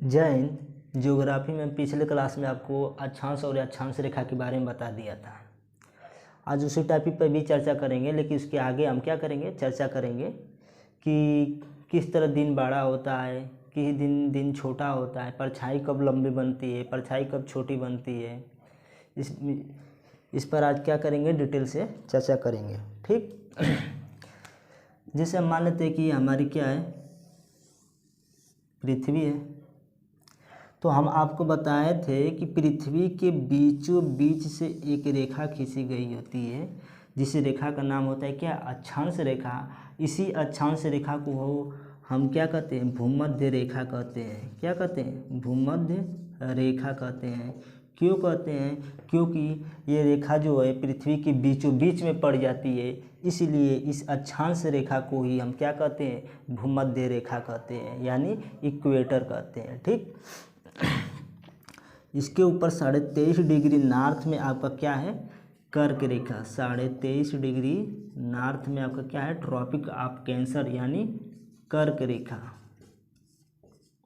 जय हिंद। ज्योग्राफी में पिछले क्लास में आपको अक्षांश और अक्षांश रेखा के बारे में बता दिया था। आज उसी टॉपिक पर भी चर्चा करेंगे, लेकिन उसके आगे हम क्या करेंगे, चर्चा करेंगे कि किस तरह दिन बड़ा होता है, किस दिन छोटा होता है, परछाई कब लंबी बनती है, परछाई कब छोटी बनती है। इस पर आज क्या करेंगे, डिटेल से चर्चा करेंगे। ठीक। जैसे हम मान लेते हैं कि हमारी क्या है, पृथ्वी है। तो हम आपको बताए थे कि पृथ्वी के बीचों बीच से एक रेखा खींची गई होती है, जिस रेखा का नाम होता है क्या, अक्षांश रेखा। इसी अक्षांश रेखा को हम क्या कहते हैं, भूमध्य रेखा कहते हैं। क्या कहते हैं, भूमध्य रेखा कहते हैं। क्यों कहते हैं, क्योंकि ये रेखा जो है पृथ्वी के बीचों बीच में पड़ जाती है, इसलिए इस अक्षांश रेखा को ही हम क्या कहते हैं, भूमध्य रेखा कहते हैं, यानी इक्वेटर कहते हैं। ठीक। इसके ऊपर 23.5 डिग्री नॉर्थ में आपका क्या है, कर्क रेखा। 23.5 डिग्री नॉर्थ में आपका क्या है, ट्रॉपिक ऑफ कैंसर यानी कर्क रेखा।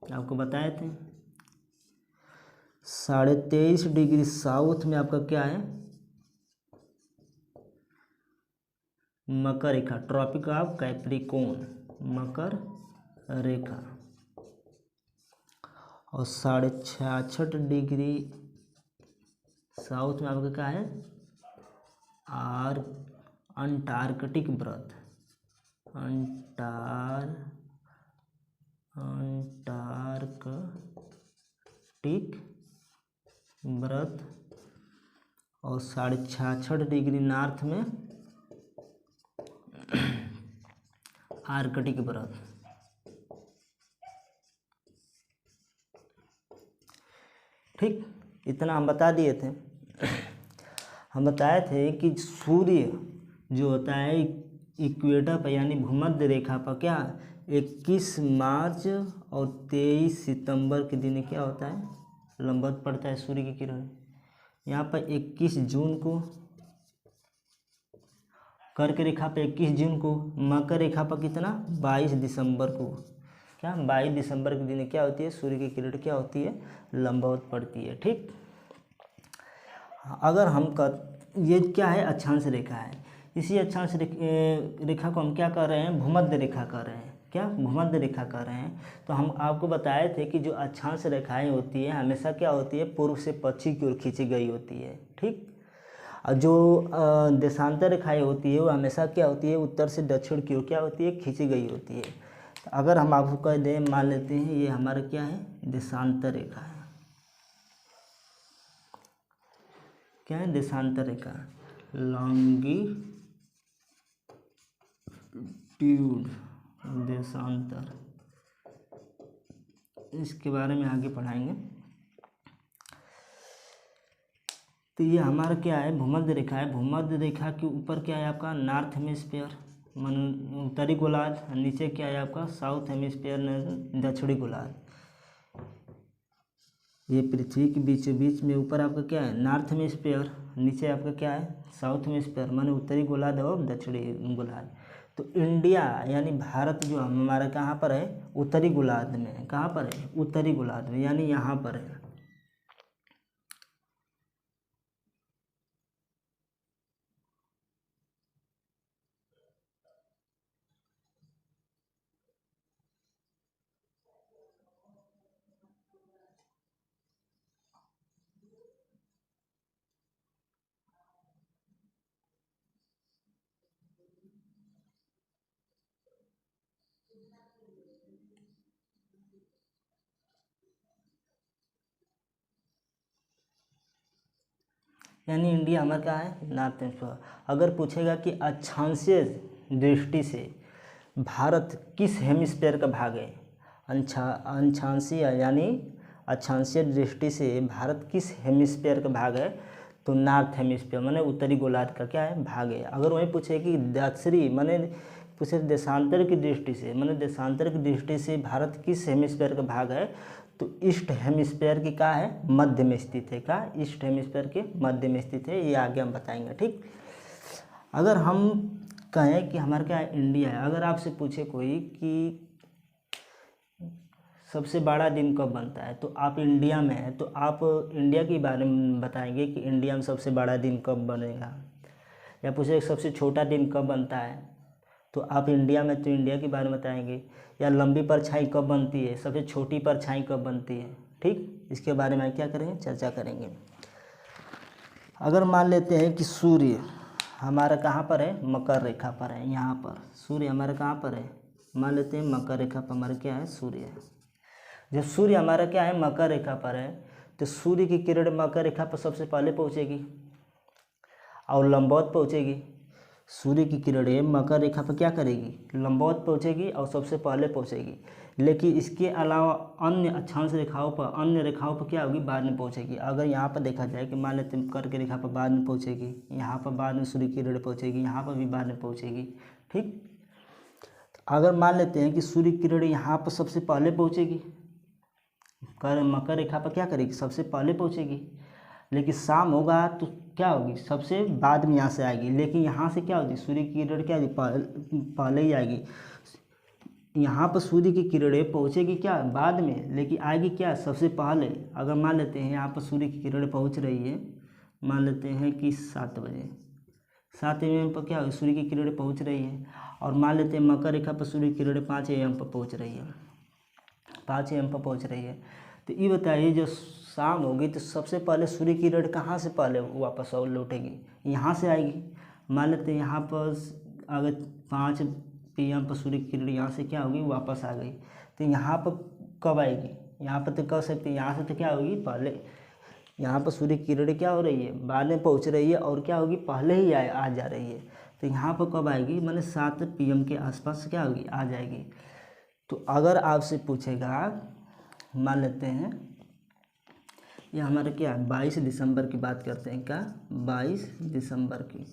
आपको बताए थे। 23.5 डिग्री साउथ में आपका क्या है, मकर रेखा, ट्रॉपिक ऑफ कैप्रिकॉर्न, मकर रेखा। और 66.5 डिग्री साउथ में आपका क्या है, अंटार्कटिक व्रत, अंटार्कटिक व्रत। और 66.5 डिग्री नॉर्थ में आर्कटिक व्रत। ठीक। इतना हम बता दिए थे। हम बताए थे कि सूर्य जो होता है इक्वेटर पर यानी भूमध्य रेखा पर क्या 21 मार्च और 23 सितंबर के दिन क्या होता है, लंबवत पड़ता है सूर्य की किरण। यहाँ पर 21 जून को कर्क रेखा पर, 21 जून को मकर रेखा पर कितना, 22 दिसंबर को। क्या 22 दिसंबर के दिन क्या होती है, सूर्य की किरण क्या होती है, लंबवत पड़ती है। ठीक। अगर हम ये क्या है, अक्षांश रेखा है। इसी अक्षांश रेखा को हम क्या कर रहे हैं, भूमध्य रेखा कर रहे हैं। क्या, भूमध्य रेखा कर रहे हैं। तो हम आपको बताए थे कि जो अक्षांश रेखाएं होती है हमेशा क्या होती है, पूर्व से पश्चिम की ओर खींची गई होती है। ठीक। और जो देशांतर रेखाएं होती है वो हमेशा क्या होती है, उत्तर से दक्षिण की ओर क्या होती है, खींची गई होती है। तो अगर हम आपको कह दें, मान लेते हैं ये हमारा क्या है, देशांतर रेखा है। क्या है, देशांतर रेखा, लॉन्गिट्यूड, देशांतर। इसके बारे में आगे पढ़ाएंगे। तो ये हमारा क्या है, भूमध्य रेखा है। भूमध्य रेखा के ऊपर क्या है आपका, नॉर्थ हेमिस्फीयर, उत्तरी गोलार्ध। नीचे क्या है आपका, साउथ हेमिस्फीयर, दक्षिणी गोलार्ध। ये पृथ्वी के बीचों बीच में ऊपर आपका क्या है, नॉर्थ हेमिस्फीयर, नीचे आपका क्या है, साउथ हेमिस्फीयर, माने उत्तरी गोलार्ध और दक्षिणी गोलार्ध। तो इंडिया यानी भारत जो हमारा कहाँ पर है, उत्तरी गोलार्ध में। कहाँ पर है, उत्तरी गोलार्ध में, यानी यहाँ पर है। यानी इंडिया हमारा क्या है, नॉर्थ हेमिस्फीयर। अगर पूछेगा कि अक्षांशीय दृष्टि से भारत किस हेमिस्फीयर का भाग है, अक्षांशीय यानी अक्षांशीय दृष्टि से भारत किस हेमिस्फीयर का भाग है, तो नॉर्थ हेमिस्फीयर माने उत्तरी गोलार्ध का क्या है, भाग है। अगर वही पूछे कि दक्षिणी माने पूछे देशांतर की दृष्टि से, माने देशांतर की दृष्टि से भारत किस हेमिस्फीयर का भाग है, तो ईस्ट हेमिस्फीयर की क्या है, मध्य में स्थित है। क्या, ईस्ट हेमिस्फीयर के मध्य में स्थित है। ये आगे हम बताएंगे। ठीक। अगर हम कहें कि हमारा क्या इंडिया है, अगर आपसे पूछे कोई कि सबसे बड़ा दिन कब बनता है? तो आप इंडिया में हैं तो आप इंडिया के बारे में बताएंगे कि इंडिया में सबसे बड़ा दिन कब बनेगा। या पूछे सबसे छोटा दिन कब बनता है, तो आप इंडिया में तो इंडिया के बारे में बताएंगे। या लंबी परछाई कब बनती है, सबसे छोटी परछाई कब बनती है। ठीक, इसके बारे में क्या करेंगे, चर्चा करेंगे। अगर मान लेते हैं कि सूर्य हमारा कहाँ पर है, मकर रेखा पर है। यहाँ पर सूर्य हमारा कहाँ पर है, मान लेते हैं मकर रेखा पर हमारा क्या है, सूर्य है। जब सूर्य हमारा क्या है, मकर रेखा पर है, तो सूर्य की किरण मकर रेखा पर सबसे पहले पहुँचेगी और लंबवत पहुँचेगी। सूर्य की किरणें मकर रेखा पर क्या करेगी, लंबवत पहुँचेगी और सबसे पहले पहुँचेगी। लेकिन इसके अलावा अन्य अक्षांश रेखाओं पर, अन्य रेखाओं पर क्या होगी, बाद में पहुँचेगी। अगर यहाँ पर देखा जाए कि मान लेते हैं कर्क रेखा पर बाद में पहुँचेगी, यहाँ पर बाद में सूर्य की किरणें पहुँचेगी, यहाँ पर भी बाद में पहुँचेगी। ठीक, अगर मान लेते हैं कि सूर्य की किरणें यहाँ पर सबसे पहले पहुँचेगी, मकर रेखा पर क्या करेगी, सबसे पहले पहुँचेगी। लेकिन शाम होगा तो क्या होगी, सबसे बाद में यहाँ से आएगी। लेकिन यहाँ से क्या होगी, सूर्य की किरण क्या होगी, पहले ही आएगी। यहाँ पर सूर्य की किरणें पहुँचेगी क्या, बाद में, लेकिन आएगी क्या, सबसे पहले। अगर मान लेते हैं यहाँ पर सूर्य की किरणें पहुँच रही है, मान लेते हैं कि 7 बजे, 7 AM पर क्या होगी, सूर्य की किरणें पहुँच रही है। और मान लेते हैं मकर रेखा पर सूर्य की किरणें 5 AM पर पहुँच रही है, 5 AM पर पहुँच रही है। तो ये बताइए जो शाम होगी तो सबसे पहले सूर्य की किरण कहाँ से पहले वापस और लौटेगी, यहाँ से आएगी। मान लेते हैं यहाँ पर अगर 5 PM पर सूर्य की किरण यहाँ से क्या होगी, वापस आ गई, तो यहाँ पर कब आएगी, यहाँ पर तो कह सकते हैं यहाँ से तो क्या होगी, पहले। यहाँ पर सूर्य की किरण क्या हो रही है, बाद में पहुँच रही है और क्या होगी, पहले ही आ जा रही है। तो यहाँ पर कब आएगी, मैंने 7 PM के आसपास क्या होगी, आ जाएगी। तो अगर आपसे पूछेगा, मान लेते हैं ये हमारे क्या है, 22 दिसंबर की बात करते हैं, क्या 22 दिसंबर की।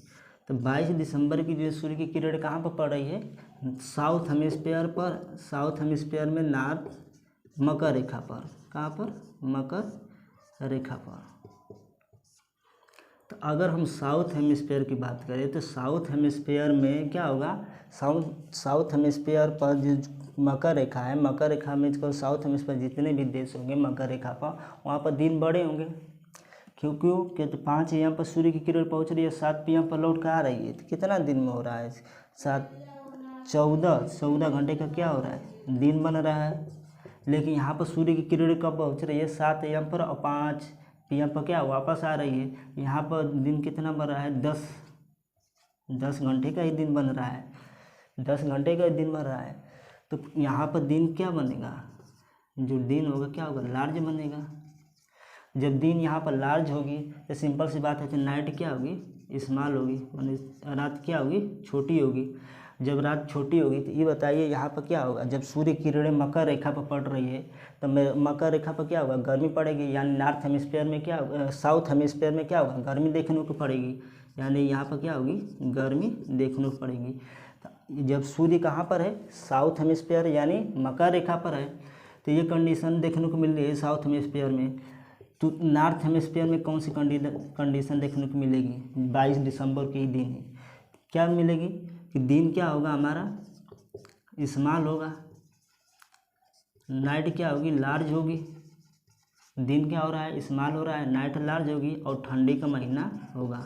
तो 22 दिसंबर की जो सूर्य की किरण कहाँ पर पड़ रही है, साउथ हेमिस्फीयर पर, साउथ हेमिस्फीयर में नॉर्थ मकर रेखा पर। कहाँ पर, मकर रेखा पर। तो अगर हम साउथ हेमिस्फीयर की बात करें तो साउथ हेमिस्फीयर में क्या होगा, साउथ हेमिस्फीयर पर जो मकर रेखा है, मकर रेखा में साउथ हेमिस्फीयर जितने भी देश होंगे मकर रेखा पर, वहाँ पर दिन बड़े होंगे। क्यों तो 5 AM पर सूर्य की किरण पहुँच रही है, 7 PM पर लौट कर आ रही है, तो कितना दिन में हो रहा है, 14 घंटे का क्या हो रहा है, दिन बन रहा है। लेकिन यहाँ पर सूर्य की किरण कब पहुँच रही है, 7 AM पर, और 5 PM पर क्या वापस आ रही है। यहाँ पर दिन कितना बन रहा है, 10 घंटे का ही दिन बन रहा है, 10 घंटे का दिन बन रहा है। तो यहाँ पर दिन क्या बनेगा, जो दिन होगा क्या होगा, लार्ज बनेगा। जब दिन यहाँ पर लार्ज होगी तो सिंपल सी बात है कि नाइट क्या होगी, स्मॉल होगी, माने रात क्या होगी, छोटी होगी। जब रात छोटी होगी तो ये बताइए यहाँ पर क्या होगा, जब सूर्य की किरणें मकर रेखा पर पड़ रही है तो मकर रेखा पर क्या होगा, गर्मी पड़ेगी। यानी नॉर्थ हेमिस्फीयर में क्या होगा, साउथ हेमिस्फीयर में क्या होगा, गर्मी देखने को पड़ेगी। यानी यहाँ पर क्या होगी, गर्मी देखने को पड़ेगी। जब सूर्य कहाँ पर है, साउथ हेमिस्फीयर यानी मकर रेखा पर है, तो ये कंडीशन देखने को मिल रही है साउथ हेमिस्फीयर में। तो नॉर्थ हेमिस्फीयर में कौन सी कंडीशन देखने को मिलेगी, 22 दिसंबर के ही दिन है, क्या मिलेगी कि दिन क्या होगा हमारा, स्मॉल होगा, नाइट क्या होगी, लार्ज होगी। दिन क्या हो रहा है, स्मॉल हो रहा है, नाइट लार्ज होगी, और ठंडी का महीना होगा।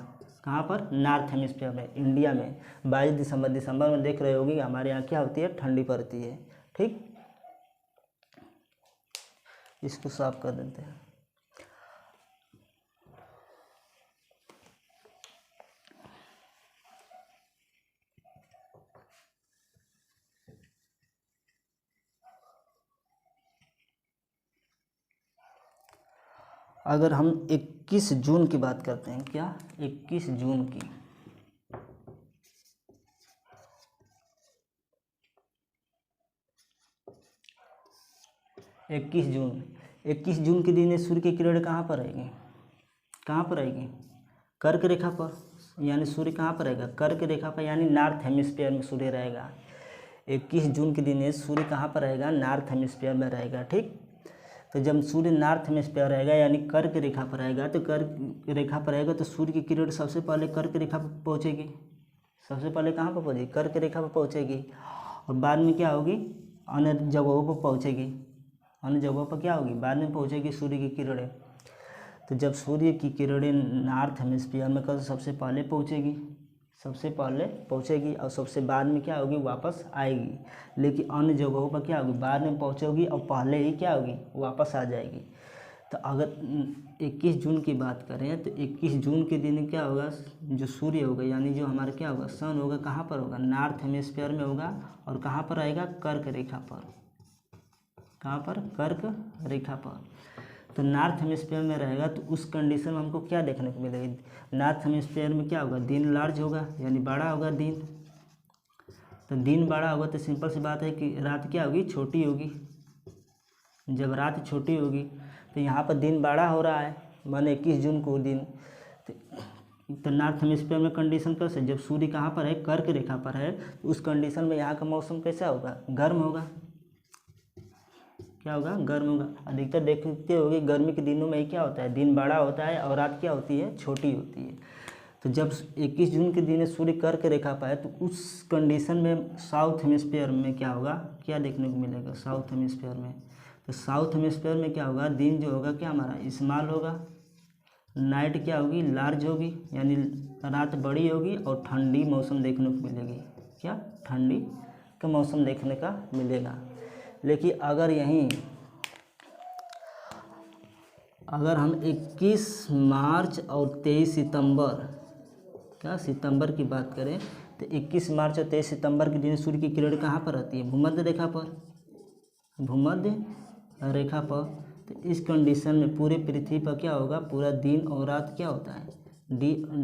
कहाँ पर, नॉर्थ हेमिस्फीयर में, इंडिया में। 22 दिसंबर में देख रहे होगी हमारे यहाँ क्या होती है, ठंडी पड़ती है। ठीक, इसको साफ कर देते हैं। अगर हम 21 जून की बात करते हैं, क्या 21 जून की, इक्कीस जून के दिन सूर्य की किरण कहाँ पर आएगी, कहाँ पर आएगी, कर्क रेखा पर। यानी सूर्य कहाँ पर रहेगा, कर्क रेखा पर, यानी नॉर्थ हेमिस्फीयर में सूर्य रहेगा। 21 जून के दिन सूर्य कहाँ पर रहेगा, नॉर्थ हेमिस्फीयर में रहेगा। ठीक, तो जब सूर्य नॉर्थ हेमिस्फीयर रहेगा यानी कर्क रेखा पर रहेगा, तो कर्क रेखा पर रहेगा तो सूर्य की किरण सबसे पहले कर्क रेखा पर पहुँचेगी। सबसे पहले कहाँ पर पहुँचेगी, कर्क रेखा पर पहुँचेगी, और बाद में क्या होगी, अन्य जगहों पर पहुँचेगी। अन्य जगहों पर क्या होगी, बाद में पहुँचेगी सूर्य की किरणें। तो जब सूर्य की किरणें नॉर्थ हेमिस्फीयर में कब सबसे पहले पहुँचेगी, सबसे पहले पहुँचेगी और सबसे बाद में क्या होगी, वापस आएगी। लेकिन अन्य जगहों पर क्या होगी, बाद में पहुँचेगी और पहले ही क्या होगी, वापस आ जाएगी। तो अगर 21 जून की बात करें तो 21 जून के दिन क्या होगा, जो सूर्य होगा यानी जो हमारा क्या होगा, सन होगा, कहाँ पर होगा, नॉर्थ हेमिस्फीयर में होगा। और कहाँ पर आएगा, कर्क रेखा पर। कहाँ पर, कर्क रेखा पर। तो नॉर्थ हेमिस्फीयर में रहेगा तो उस कंडीशन में हमको क्या देखने को मिलेगी, नॉर्थ हेमिस्फीयर में क्या होगा, दिन लार्ज होगा यानी बड़ा होगा दिन। तो दिन बड़ा होगा तो सिंपल सी बात है कि रात क्या होगी, छोटी होगी। जब रात छोटी होगी तो यहाँ पर दिन बड़ा हो रहा है, माने 21 जून को दिन। तो नॉर्थ हेमिस्फीयर में कंडीशन कैसे, जब सूर्य कहाँ पर है, कर्क रेखा पर है, तो उस कंडीशन में यहाँ का मौसम कैसा होगा, गर्म होगा। क्या होगा, गर्म होगा। अधिकतर देखते होंगे गर्मी के दिनों में क्या होता है, दिन बड़ा होता है और रात क्या होती है, छोटी होती है। तो जब 21 जून के दिन सूर्य कर्क रेखा पर है तो उस कंडीशन में साउथ हेमिस्फीयर में क्या होगा, क्या देखने को मिलेगा, साउथ हेमिस्फीयर में। तो साउथ हेमिस्फीयर में क्या होगा, दिन जो होगा क्या हमारा स्मॉल होगा, नाइट क्या होगी, लार्ज होगी यानी रात बड़ी होगी और ठंडी मौसम देखने को मिलेगी। क्या, ठंडी का मौसम देखने का मिलेगा। लेकिन अगर हम 21 मार्च और 23 सितंबर, क्या सितंबर की बात करें तो 21 मार्च और 23 सितंबर के दिन सूर्य की किरण कहाँ पर रहती है, भूमध्य रेखा पर, भूमध्य रेखा पर। तो इस कंडीशन में पूरे पृथ्वी पर क्या होगा, पूरा दिन और रात क्या होता है,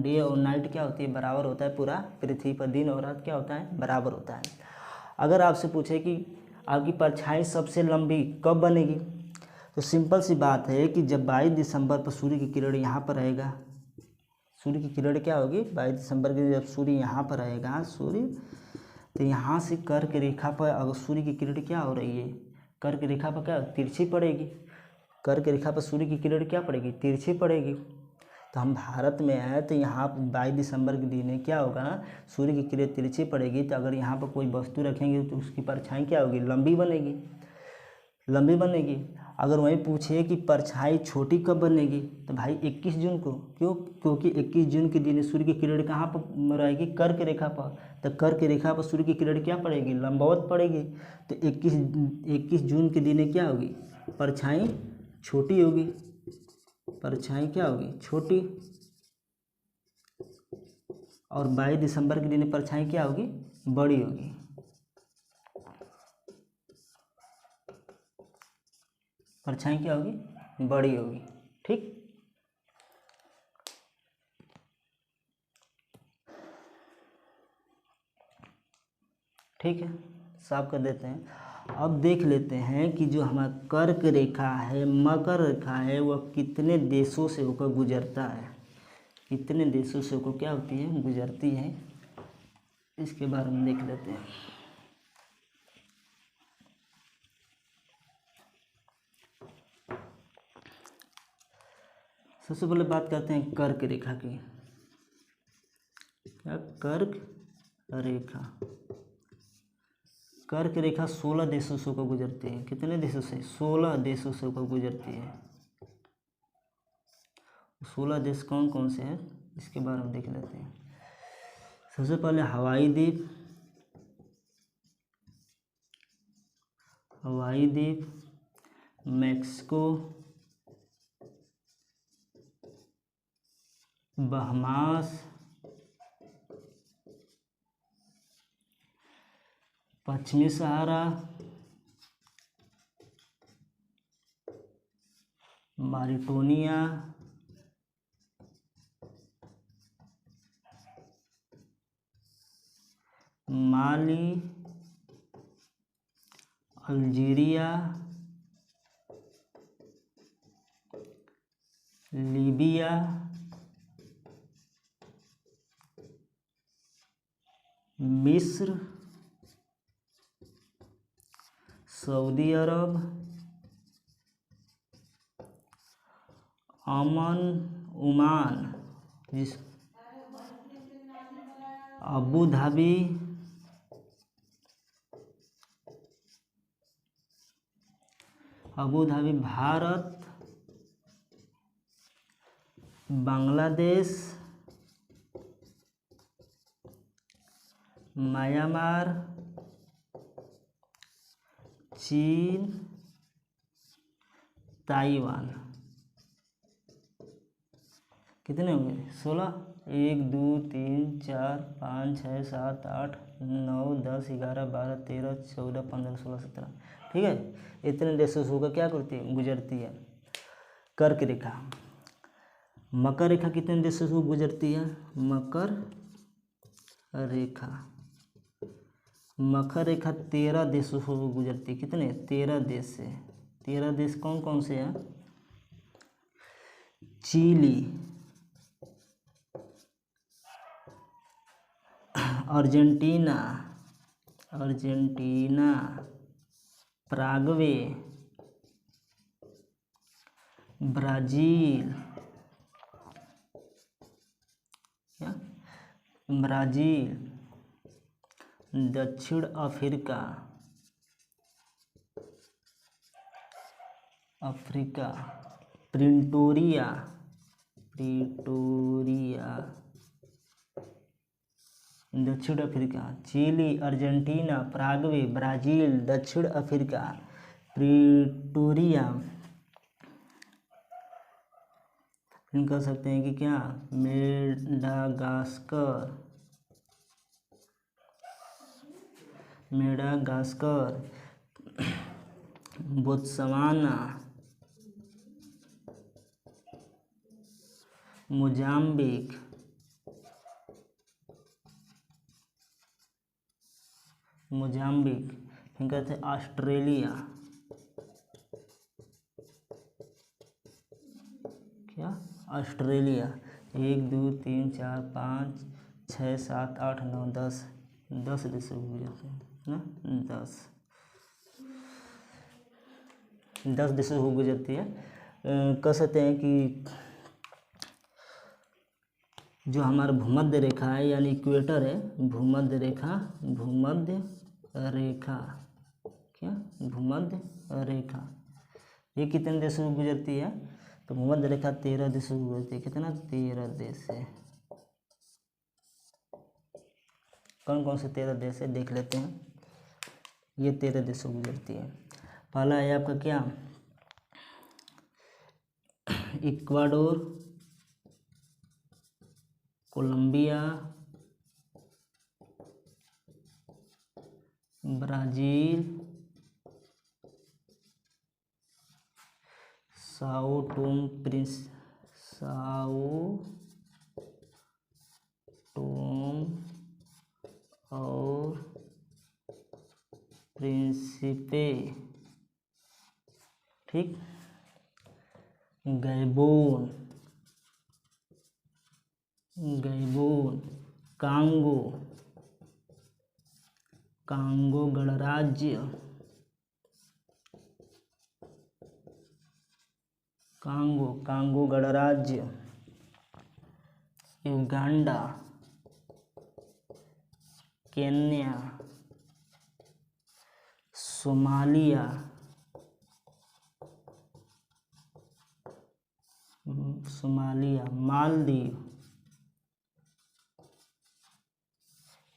डे और नाइट क्या होती है, बराबर होता है। पूरा पृथ्वी पर दिन और रात क्या होता है, बराबर होता है। अगर आपसे पूछे कि आपकी परछाई सबसे लंबी कब बनेगी, तो सिंपल सी बात है कि जब 22 दिसंबर पर सूर्य की किरण यहाँ पर रहेगा, सूर्य की किरण क्या होगी, 22 दिसंबर के जब सूर्य यहाँ पर रहेगा, सूर्य तो यहाँ से कर्क रेखा पर अगर सूर्य की किरण क्या हो रही है, कर्क रेखा पर क्या तिरछी पड़ेगी, कर्क रेखा पर सूर्य की किरण क्या पड़ेगी, तिरछी पड़ेगी। तो हम भारत में हैं तो यहाँ 22 दिसंबर के दिन क्या होगा, सूर्य की किरण तिरछी पड़ेगी। तो अगर यहाँ पर कोई वस्तु रखेंगे तो उसकी परछाई क्या होगी, लंबी बनेगी, लंबी बनेगी। अगर वहीं पूछे कि परछाई छोटी कब बनेगी, तो भाई 21 जून को। क्यों, क्योंकि 21 जून के दिन सूर्य की किरण कहाँ पर रहेगी, कर्क रेखा पर। तो कर्क रेखा पर सूर्य की किरण क्या पड़ेगी, लंबवत पड़ेगी। तो 21 जून के दिन क्या होगी, परछाई छोटी होगी, परछाई क्या होगी, छोटी। और 22 दिसंबर के दिन परछाई क्या होगी, बड़ी होगी। परछाई क्या होगी, बड़ी होगी। ठीक, ठीक है, साफ कर देते हैं। अब देख लेते हैं कि जो हमारा कर्क रेखा है, मकर रेखा है, वह कितने देशों से होकर गुजरता है, कितने देशों से होकर क्या होती है, गुजरती है, इसके बारे में देख लेते हैं। सबसे पहले बात करते हैं कर्क रेखा की। क्या, कर्क रेखा, कर्क रेखा 16 देशों से होकर गुजरती है। कितने देशों से, 16 देशों से होकर गुजरती है। 16 देश कौन कौन से हैं, इसके बारे में देख लेते हैं। सबसे पहले हवाई द्वीप, हवाई द्वीप, मैक्सिको, बहमास, पश्चिमी सहारा, मारिटोनिया, माली, अल्जीरिया, लीबिया, मिस्र, सऊदी अरब, अमन, ओमान, जिस Abu Dhabi, Abu Dhabi Bharat, Bangladesh, Myanmar, चीन, ताइवान। कितने होंगे? 16। 1 2 3 4 5 6 7 8 9 10 11 12 13 14 15 16 17। ठीक है, इतने देशों से होकर क्या करती है? गुजरती है। कर्क रेखा, मकर रेखा कितने देशों से गुजरती है? मकर रेखा, मकर रेखा 13 देशों से गुजरती है। कितने? 13 देश से। 13 देश कौन कौन से हैं? चिली, अर्जेंटीना, पराग्वे, ब्राजील, दक्षिण अफ्रीका, प्रिटोरिया, दक्षिण Africa, Chile, Argentina, Paraguay, Brazil, दक्षिण अफ्रीका, प्रिटोरिया। फिर कह सकते हैं कि क्या? मेडागास्कर, बोत्सवाना, मोजाम्बिक, फिर कहते हैं ऑस्ट्रेलिया, क्या? ऑस्ट्रेलिया। 1 2 3 4 5 6 7 8 9 10 10 देशों को गुजरते हैं ना। 10 देशों को गुजरती है। कह सकते हैं कि जो हमारा भूमध्य रेखा है यानी इक्वेटर है, भूमध्य रेखा ये कितने देशों से गुजरती है? तो भूमध्य रेखा 13 देशों से गुजरती है। कितना? 13 देश से। कौन कौन से 13 देश है देख लेते हैं। ये 13 देशों से गुजरती है। पहला है आपका क्या? Ecuador, Colombia, Brazil, Sao Tome और प्रिंसिपे। ठीक। गैबोन, कांगो गणराज्य, कांगो गणराज्य, Uganda, Kenya, Somalia,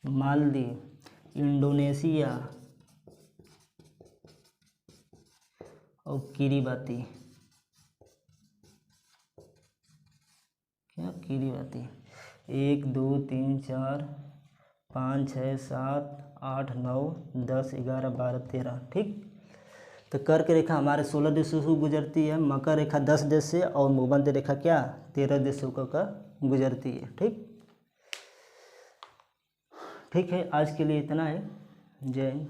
Maldives, Indonesia और किरीबाती। क्या? किरीबाती। 1 2 3 4 5 6 7 8 9 10 11 12 13। ठीक। तो कर्क रेखा हमारे 16 देशों से गुजरती है, मकर रेखा 10 देश से और भूमध्य रेखा क्या? 13 देशों का गुजरती है। ठीक है, आज के लिए इतना है। जय हिंद।